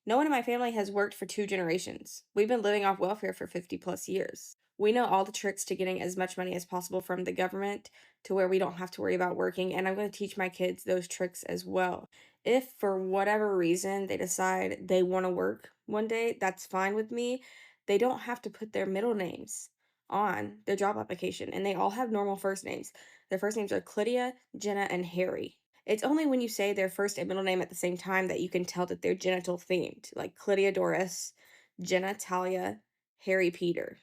No one in my family has worked for 2 generations. We've been living off welfare for 50 plus years. We know all the tricks to getting as much money as possible from the government to where we don't have to worry about working, and I'm going to teach my kids those tricks as well. If for whatever reason they decide they want to work one day, that's fine with me. They don't have to put their middle names on their job application, and they all have normal first names. Their first names are Clydia, Jenna, and Harry. It's only when you say their first and middle name at the same time that you can tell that they're genital themed, like Clydia Doris, Jenna Talia, Harry Peter.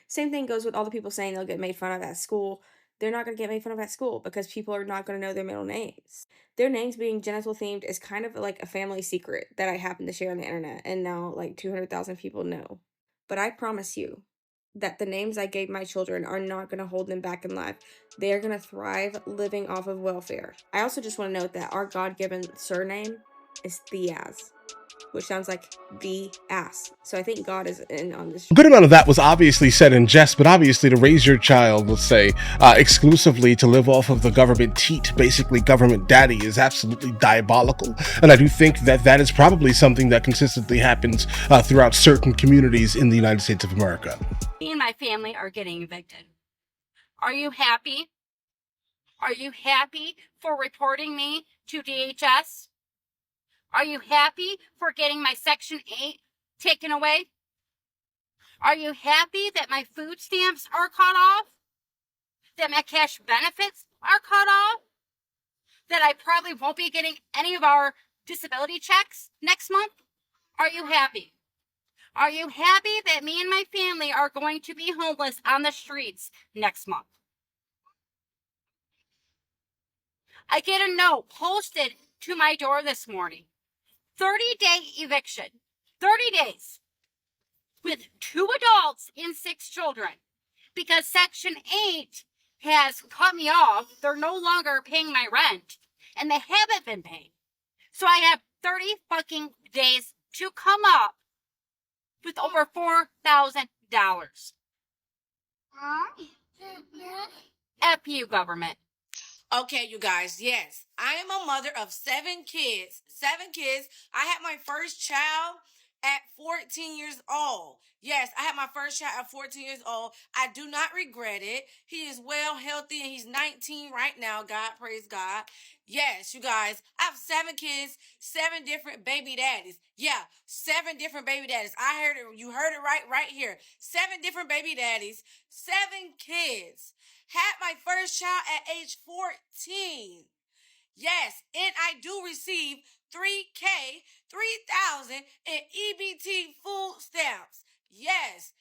Same thing goes with all the people saying they'll get made fun of at school. They're not going to get made fun of at school because people are not going to know their middle names. Their names being genital themed is kind of like a family secret that I happen to share on the internet, and now like 200,000 people know. But I promise you that the names I gave my children are not going to hold them back in life. They are going to thrive living off of welfare. I also just want to note that our God-given surname is Theaz, which sounds like the ass. So I think God is in on this. A good amount of that was obviously said in jest, but obviously to raise your child, let's say, exclusively to live off of the government teat, basically government daddy, is absolutely diabolical. And I do think that that is probably something that consistently happens throughout certain communities in the United States of America. Me and my family are getting evicted. Are you happy? Are you happy for reporting me to DHS? Are you happy for getting my Section 8 taken away? Are you happy that my food stamps are cut off? That my cash benefits are cut off? That I probably won't be getting any of our disability checks next month? Are you happy? Are you happy that me and my family are going to be homeless on the streets next month? I get a note posted to my door this morning. 30-day eviction. 30 days. With 2 adults and 6 children. Because Section 8 has cut me off. They're no longer paying my rent. And they haven't been paying. So I have 30 fucking days to come up with over $4,000. F you, government. Okay, you guys, yes. I am a mother of 7 kids. 7 kids. I had my first child at 14 years old. Yes, I had my first child at 14 years old. I do not regret it. He is well, healthy, and he's 19 right now. God, praise God. Yes, you guys, I have 7 kids, 7 different baby daddies. Yeah, 7 different baby daddies. I heard it. You heard it right here. 7 different baby daddies, 7 kids. Had my first child at age 14. Yes, and I do receive 3K, 3,000 in EBT food stamps. Yes.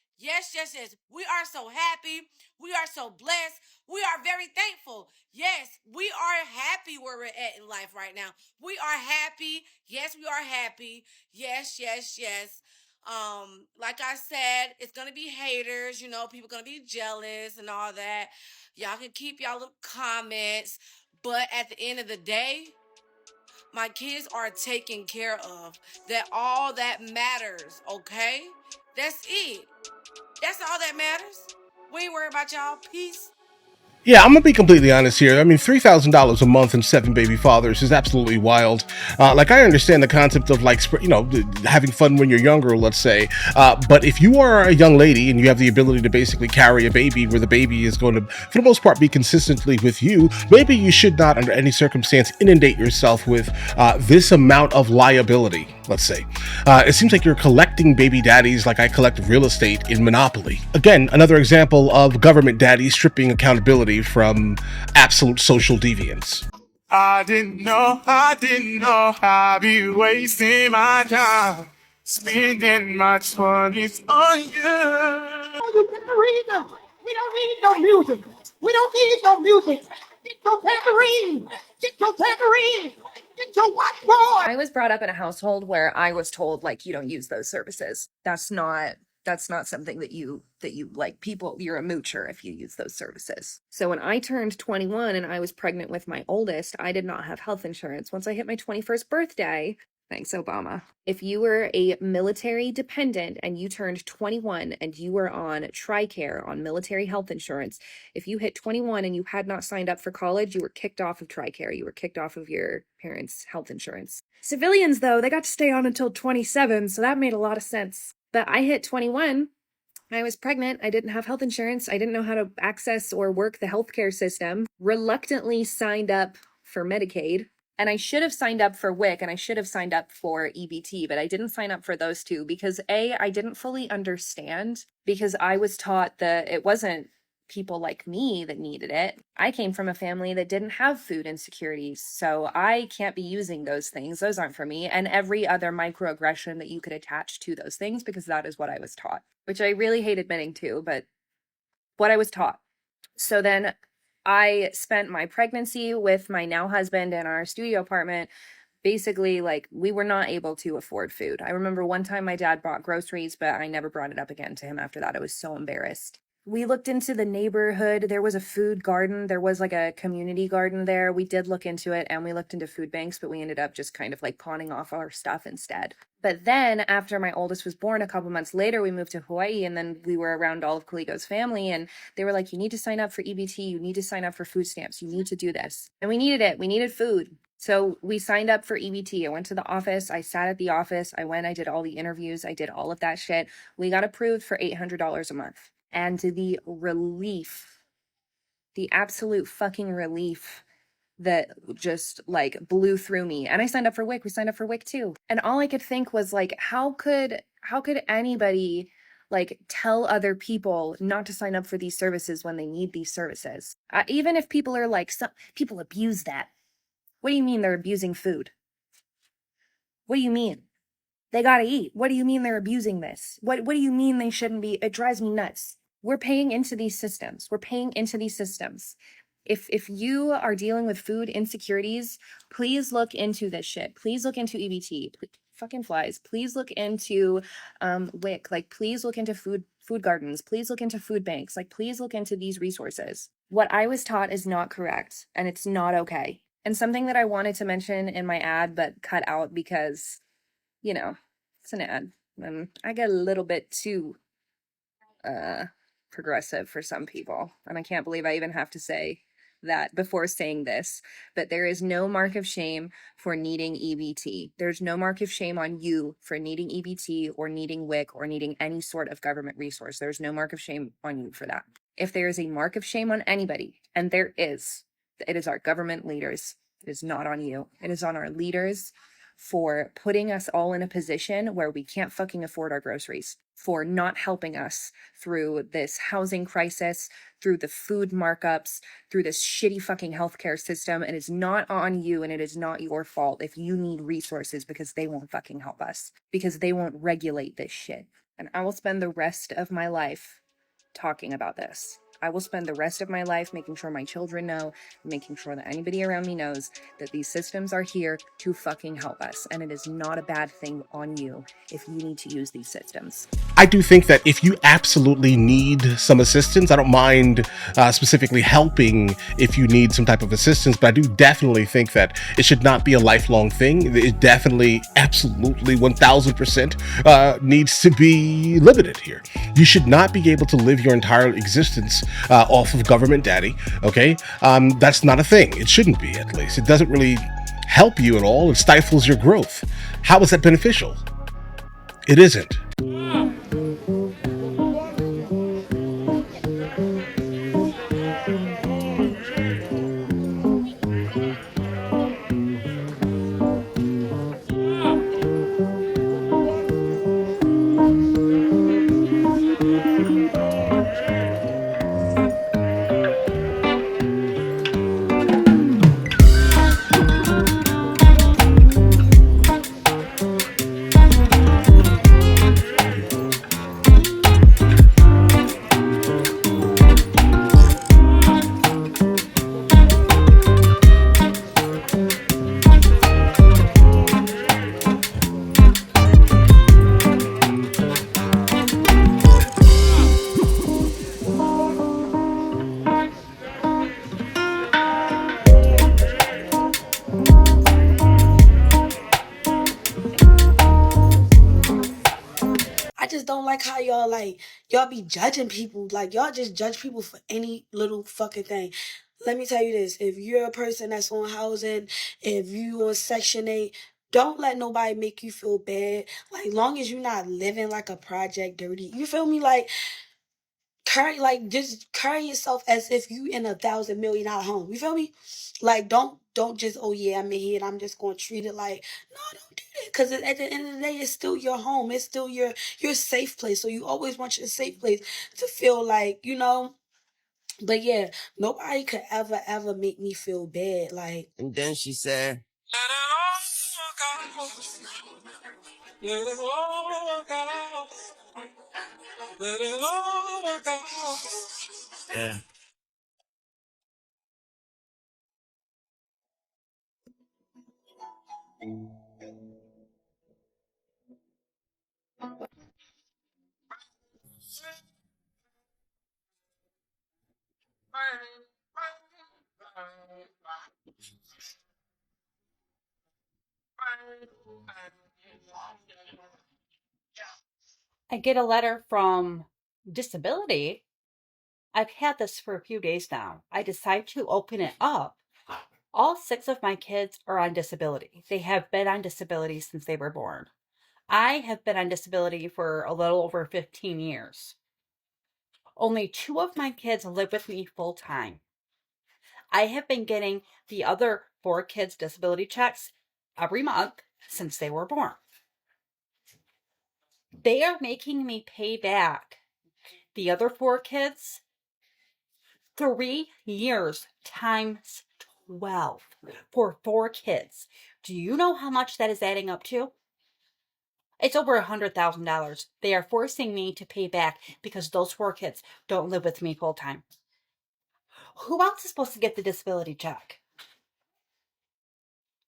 We are so happy. We are so blessed. We are very thankful. Yes, we are happy where we're at in life right now. We are happy. Yes, we are happy. Yes. Like I said, it's gonna be haters, people gonna be jealous and all that. Y'all can keep y'all little comments, but at the end of the day, my kids are taken care of. That all that matters, okay? That's it. That's all that matters. We ain't worried about y'all. Peace. Yeah, I'm gonna be completely honest here. I mean, $3,000 a month and 7 baby fathers is absolutely wild. Like, I understand the concept of like, having fun when you're younger, let's say. But if you are a young lady and you have the ability to basically carry a baby, where the baby is going to, for the most part, be consistently with you, maybe you should not, under any circumstance, inundate yourself with this amount of liability. Let's say. It seems like you're collecting baby daddies like I collect real estate in Monopoly. Again, another example of government daddies stripping accountability from absolute social deviance. I didn't know I'd be wasting my time, spending my 20s on you. You better read them. We don't need no music. We don't need no music. Get your tambourine. Get your tambourine. Get your whiteboard. I was brought up in a household where I was told, like, you don't use those services. That's not something that you like, people, you're a moocher if you use those services. So when I turned 21 and I was pregnant with my oldest, I did not have health insurance. Once I hit my 21st birthday, Thanks, Obama. If you were a military dependent and you turned 21 and you were on TRICARE, on military health insurance, if you hit 21 and you had not signed up for college, you were kicked off of TRICARE. You were kicked off of your parents' health insurance. Civilians, though, they got to stay on until 27, so that made a lot of sense. But I hit 21. I was pregnant. I didn't have health insurance. I didn't know how to access or work the healthcare system. Reluctantly signed up for Medicaid. And I should have signed up for WIC and I should have signed up for EBT, but I didn't sign up for those two because I didn't fully understand, because I was taught that it wasn't people like me that needed it. I came from a family that didn't have food insecurities, so I can't be using those things. Those aren't for me. And every other microaggression that you could attach to those things, because that is what I was taught, which I really hate admitting to, but what I was taught. So then I spent my pregnancy with my now husband in our studio apartment. Basically, like, we were not able to afford food. I remember one time my dad bought groceries, but I never brought it up again to him after that. I was so embarrassed. We looked into the neighborhood. There was a food garden. There was like a community garden there. We did look into it, and we looked into food banks, but we ended up just kind of like pawning off our stuff instead. But then after my oldest was born, a couple months later, we moved to Hawaii, and then we were around all of Kaligo's family, and they were like, you need to sign up for EBT. You need to sign up for food stamps. You need to do this. And we needed it. We needed food. So we signed up for EBT. I went to the office. I sat at the office. I did all the interviews. I did all of that shit. We got approved for $800 a month. And the relief, the absolute fucking relief that just like blew through me. And I signed up for WIC. We signed up for WIC too. And all I could think was like, how could anybody like tell other people not to sign up for these services when they need these services? Even if people are like, some people abuse that. What do you mean they're abusing food? What do you mean? They gotta eat. What do you mean they're abusing this? What do you mean they shouldn't be? It drives me nuts. We're paying into these systems. We're paying into these systems. If you are dealing with food insecurities, please look into this shit. Please look into EBT. Fucking flies. Please look into WIC. Like, please look into food gardens. Please look into food banks. Like, please look into these resources. What I was taught is not correct, and it's not okay. And something that I wanted to mention in my ad but cut out because, you know, it's an ad. And I get a little bit too progressive for some people. And I can't believe I even have to say that before saying this, but there is no mark of shame for needing EBT. There's no mark of shame on you for needing EBT or needing WIC or needing any sort of government resource. There's no mark of shame on you for that. If there is a mark of shame on anybody, and there is, it is our government leaders. It is not on you. It is on our leaders for putting us all in a position where we can't fucking afford our groceries, for not helping us through this housing crisis, through the food markups, through this shitty fucking healthcare system. It is not on you, and it is not your fault if you need resources, because they won't fucking help us, because they won't regulate this shit. And I will spend the rest of my life talking about this. I will spend the rest of my life making sure my children know, making sure that anybody around me knows that these systems are here to fucking help us. And it is not a bad thing on you if you need to use these systems. I do think that if you absolutely need some assistance, I don't mind specifically helping if you need some type of assistance, but I do definitely think that it should not be a lifelong thing. It definitely, absolutely, 1000% needs to be limited here. You should not be able to live your entire existence off of government daddy, okay? That's not a thing. It shouldn't be, at least. It doesn't really help you at all. It stifles your growth. How is that beneficial? It isn't. just don't like how y'all be judging people. Like, y'all just judge people for any little fucking thing. Let me tell you this. If you're a person that's on housing, if you on Section 8, don't let nobody make you feel bad. Like, long as you're not living like a project dirty. You feel me? Just carry yourself as if you in $1,000 million home. You feel me? Like, don't just, oh yeah, I'm in here and I'm just gonna treat it like, no, don't do that. Cause at the end of the day, it's still your home. It's still your safe place. So you always want your safe place to feel like, but yeah, nobody could ever make me feel bad. Like, and then she said, let it all go. Let it all go. Yeah. I get a letter from disability. I've had this for a few days now. I decide to open it up. All 6 of my kids are on disability. They have been on disability since they were born. I have been on disability for a little over 15 years. Only 2 of my kids live with me full time. I have been getting the other 4 kids' disability checks every month since they were born. They are making me pay back the other 4 kids 3 years times 12 for 4 kids. Do you know how much that is adding up to? It's over $100,000. They are forcing me to pay back because those 4 kids don't live with me full time. Who else is supposed to get the disability check?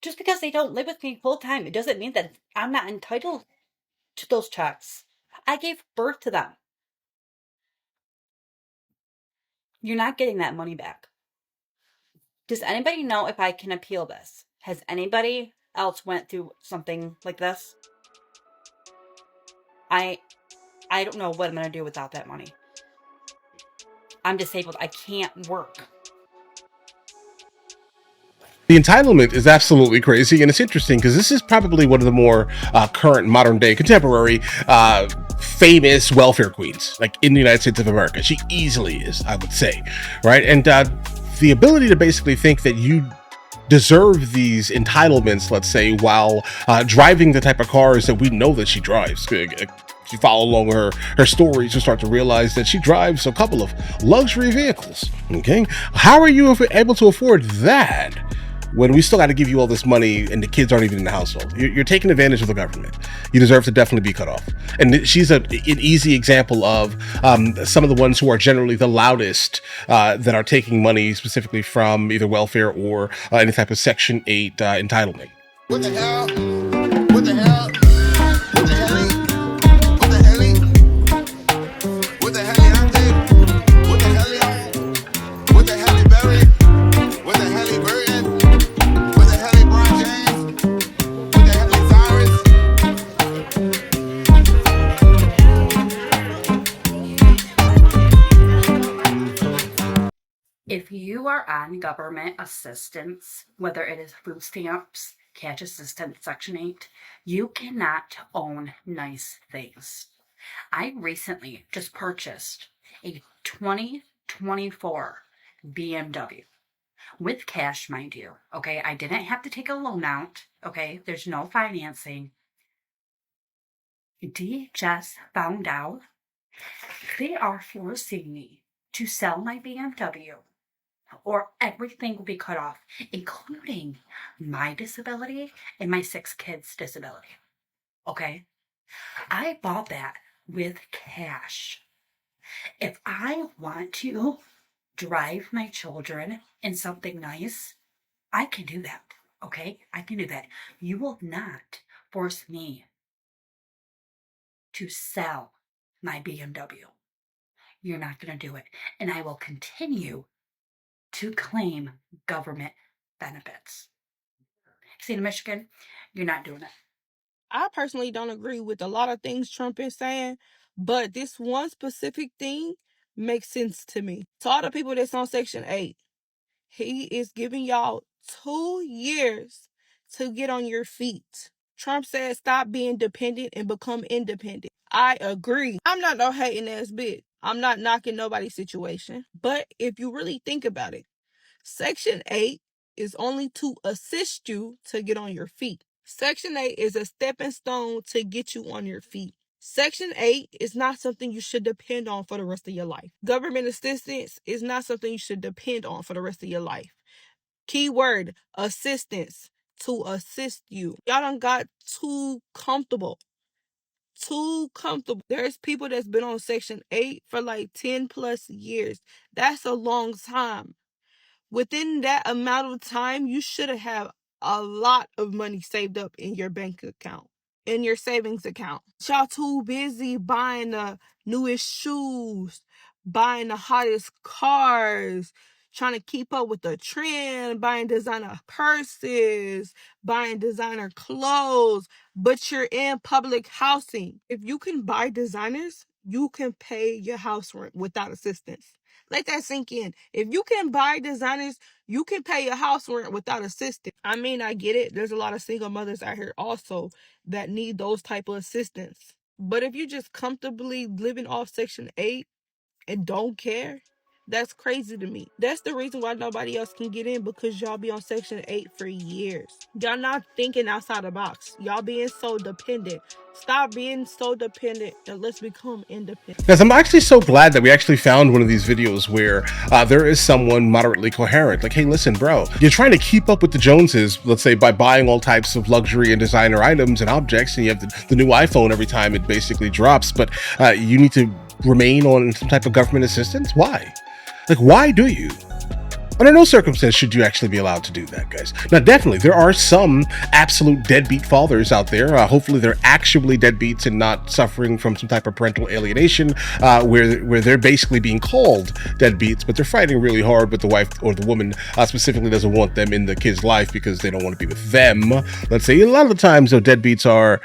Just because they don't live with me full time, it doesn't mean that I'm not entitled to those checks. I gave birth to them. You're not getting that money back. Does anybody know if I can appeal this? Has anybody else went through something like this? I don't know what I'm going to do without that money. I'm disabled. I can't work. The entitlement is absolutely crazy, and it's interesting because this is probably one of the more current, modern day, contemporary, famous welfare queens, like in the United States of America. She easily is, I would say, right? And the ability to basically think that you deserve these entitlements, let's say, while driving the type of cars that we know that she drives. If you follow along her stories, you start to realize that she drives a couple of luxury vehicles. Okay, how are you able to afford that when we still got to give you all this money and the kids aren't even in the household? You're taking advantage of the government. You deserve to definitely be cut off. And she's an easy example of some of the ones who are generally the loudest that are taking money specifically from either welfare or any type of Section 8 entitlement. What the hell? What the hell? What the hell? What the hell? What the hell? What the hell? What the hell? Barry? What the hell? Burton? What the hell? Brian James? What the hell? Cyrus? If you are on government assistance, whether it is food stamps, cash assistance, Section 8, you cannot own nice things. I recently just purchased a 2024 BMW with cash, mind you. Okay, I didn't have to take a loan out. Okay, there's no financing. DHS found out they are forcing me to sell my BMW or everything will be cut off, including my disability and my 6 kids' disability. Okay? I bought that with cash. If I want to drive my children in something nice, I can do that. Okay? I can do that. You will not force me to sell my BMW. You're not going to do it. And I will continue to claim government benefits. State of Michigan, you're not doing it. I personally don't agree with a lot of things Trump is saying, but this one specific thing makes sense to me. To all the people that's on Section 8, he is giving y'all 2 years to get on your feet. Trump said stop being dependent and become independent. I agree. I'm not no hating ass bitch. I'm not knocking nobody's situation. But if you really think about it, Section 8 is only to assist you to get on your feet. Section 8 is a stepping stone to get you on your feet. Section 8 is not something you should depend on for the rest of your life. Government assistance is not something you should depend on for the rest of your life. Keyword, assistance, to assist you. Y'all done got too comfortable. Too comfortable. There's people that's been on Section 8 for like 10 plus years. That's a long time. Within that amount of time, you should have a lot of money saved up in your bank account, in your savings account. Y'all too busy buying the newest shoes, buying the hottest cars, trying to keep up with the trend, buying designer purses, buying designer clothes, but you're in public housing. If you can buy designers, you can pay your house rent without assistance. Let that sink in. If you can buy designers, you can pay your house rent without assistance. I mean, I get it. There's a lot of single mothers out here also that need those type of assistance. But if you just comfortably living off Section 8 and don't care, that's crazy to me. That's the reason why nobody else can get in, because y'all be on Section 8 for years. Y'all not thinking outside the box. Y'all being so dependent. Stop being so dependent and let's become independent. Guys, I'm actually so glad that we actually found one of these videos where there is someone moderately coherent. Like, hey, listen, bro, you're trying to keep up with the Joneses, let's say, by buying all types of luxury and designer items and objects, and you have the new iPhone every time it basically drops, but you need to remain on some type of government assistance? Why? Like, why do you? Under no circumstance should you actually be allowed to do that, guys. Now, definitely, there are some absolute deadbeat fathers out there. Hopefully, they're actually deadbeats and not suffering from some type of parental alienation, where they're basically being called deadbeats, but they're fighting really hard. But the wife or the woman specifically doesn't want them in the kid's life because they don't want to be with them. Let's say a lot of the times, though, deadbeats are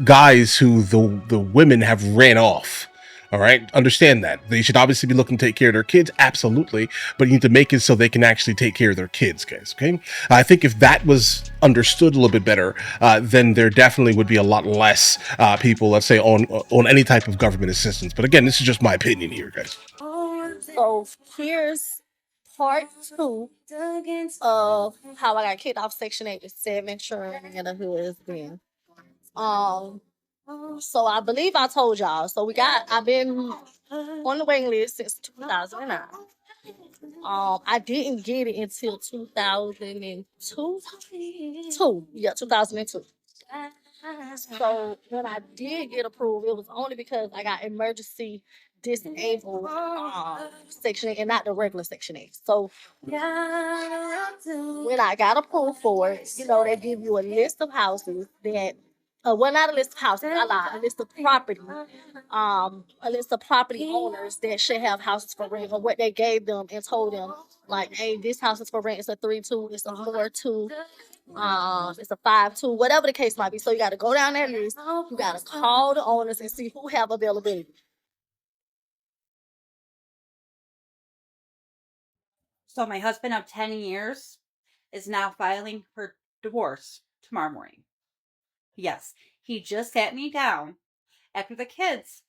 guys who the women have ran off. All right, understand that. They should obviously be looking to take care of their kids, absolutely, but you need to make it so they can actually take care of their kids, guys, okay? I think if that was understood a little bit better, then there definitely would be a lot less people, let's say, on any type of government assistance. But again, this is just my opinion here, guys. So here's part 2 of how I got kicked off Section 8 with 7 children and a husband. So I believe I told y'all. So I've been on the waiting list since 2009. I didn't get it until 2002. Yeah, 2002. So when I did get approved, it was only because I got emergency disabled Section 8 and not the regular Section 8. So when I got approved for it, they give you a list of houses that well, not a list of houses, I lied, a list of property. A list of property owners that should have houses for rent, or what they gave them and told them, like, hey, this house is for rent, it's a 3-2, it's a 4-2, it's a 5-2, whatever the case might be. So you gotta go down that list, you gotta call the owners and see who have availability. So my husband of 10 years is now filing for divorce tomorrow morning. Yes, he just sat me down after the kids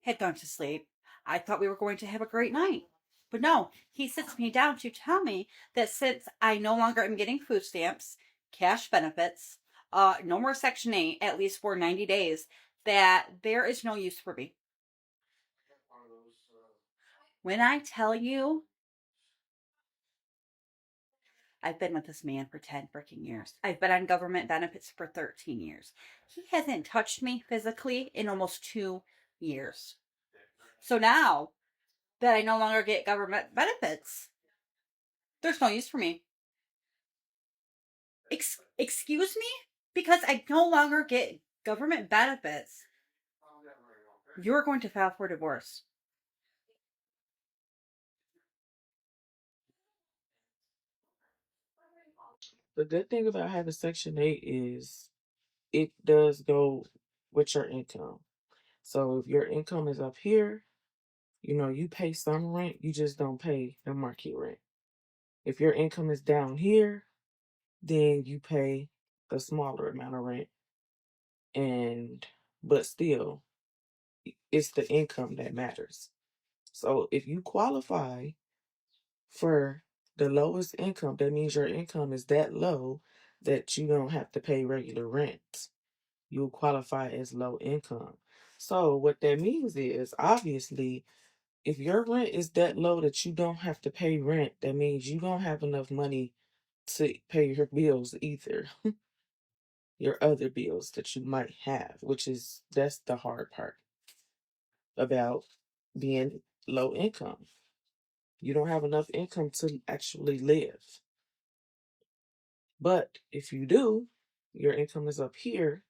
had gone to sleep. I thought we were going to have a great night. But no, he sits me down to tell me that since I no longer am getting food stamps, cash benefits, no more Section 8, at least for 90 days, that there is no use for me. When I tell you, I've been with this man for 10 freaking years. I've been on government benefits for 13 years. He hasn't touched me physically in almost 2 years. So now that I no longer get government benefits, there's no use for me. Excuse me? Because I no longer get government benefits, you're going to file for divorce. The good thing about having Section 8 is it does go with your income. So if your income is up here, you pay some rent, you just don't pay the market rent. If your income is down here, then you pay a smaller amount of rent. But still, it's the income that matters. So if you qualify for the lowest income, that means your income is that low that you don't have to pay regular rent. You qualify as low income. So what that means is, obviously, if your rent is that low that you don't have to pay rent, that means you don't have enough money to pay your bills either. Your other bills that you might have, that's the hard part about being low income. You don't have enough income to actually live. But if you do, your income is up here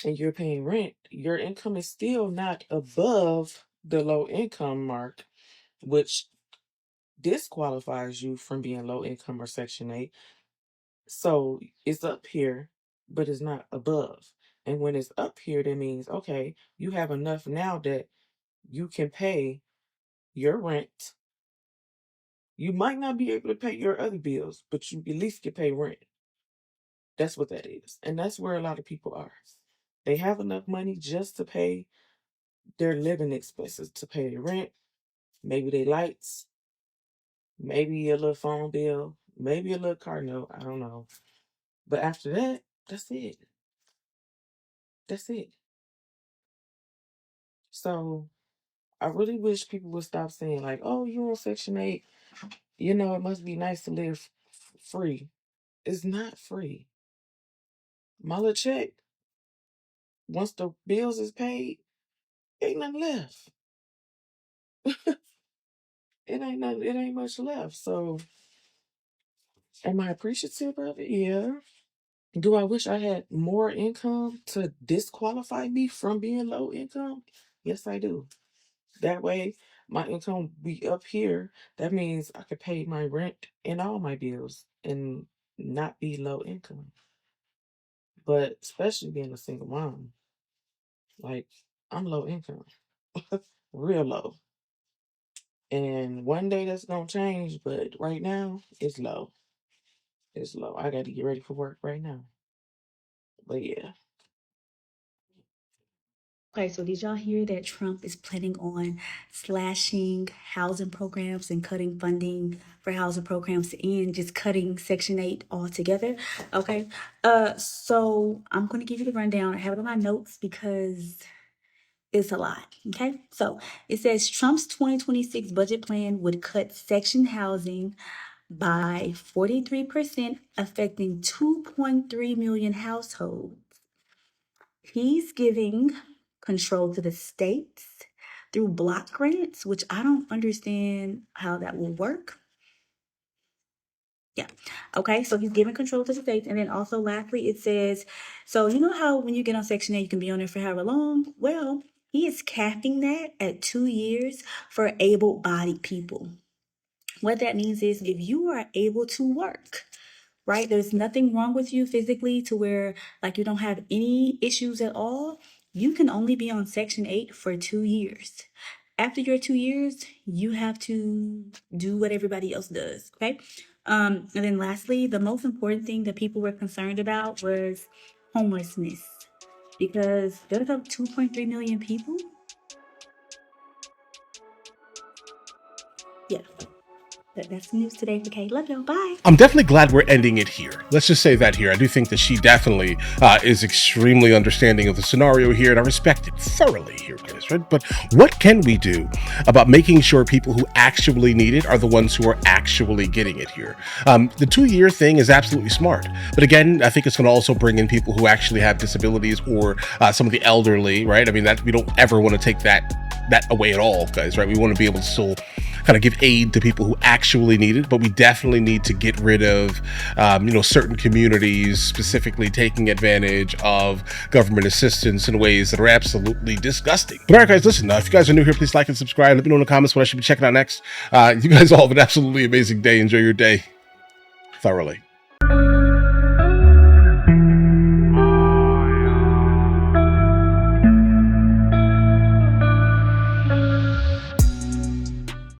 and you're paying rent, your income is still not above the low income mark, which disqualifies you from being low income or Section 8. So it's up here, but it's not above. And when it's up here, that means, okay, you have enough now that you can pay your rent. You might not be able to pay your other bills, but you at least can pay rent. That's what that is. And that's where a lot of people are. They have enough money just to pay their living expenses, to pay their rent, maybe their lights, maybe a little phone bill, maybe a little car note. I don't know. But after that, that's it. That's it. So I really wish people would stop saying, like, oh, you on Section 8, it must be nice to live free. It's not free. My little check, once the bills is paid, ain't nothing left. It ain't much left. So am I appreciative of it? Yeah. Do I wish I had more income to disqualify me from being low income? Yes, I do. That way, my income be up here. That means I could pay my rent and all my bills and not be low income. But especially being a single mom, like, I'm low income, real low. And one day that's gonna change, but right now it's low. It's low. I got to get ready for work right now. But yeah. Okay, so did y'all hear that Trump is planning on slashing housing programs and cutting funding for housing programs and just cutting Section 8 altogether? Okay, so I'm gonna give you the rundown. I have it on my notes because it's a lot. Okay, so it says Trump's 2026 budget plan would cut section housing by 43%, affecting 2.3 million households. He's giving control to the states through block grants, which I don't understand how that will work. Yeah. Okay. So he's giving control to the states. And then also, lastly, it says, so you know how when you get on Section 8, you can be on there for however long? Well, he is capping that at 2 years for able bodied people. What that means is if you are able to work, right? There's nothing wrong with you physically to where like you don't have any issues at all. You can only be on Section 8 for 2 years. After your 2 years, you have to do what everybody else does. Okay. And then lastly, the most important thing that people were concerned about was homelessness, because there's up 2.3 million people. Yeah. That's the news today for Kate. Love y'all. Bye. I'm definitely glad we're ending it here. Let's just say that here. I do think that she definitely is extremely understanding of the scenario here, and I respect it thoroughly here, guys, right? But what can we do about making sure people who actually need it are the ones who are actually getting it here? The 2-year thing is absolutely smart. But again, I think it's going to also bring in people who actually have disabilities or some of the elderly, right? I mean, that we don't ever want to take that away at all, guys, right? We want to be able to still kind of give aid to people who actually need it, but we definitely need to get rid of, certain communities specifically taking advantage of government assistance in ways that are absolutely disgusting. But all right, guys, listen, if you guys are new here, please like and subscribe. Let me know in the comments what I should be checking out next. You guys all have an absolutely amazing day. Enjoy your day thoroughly.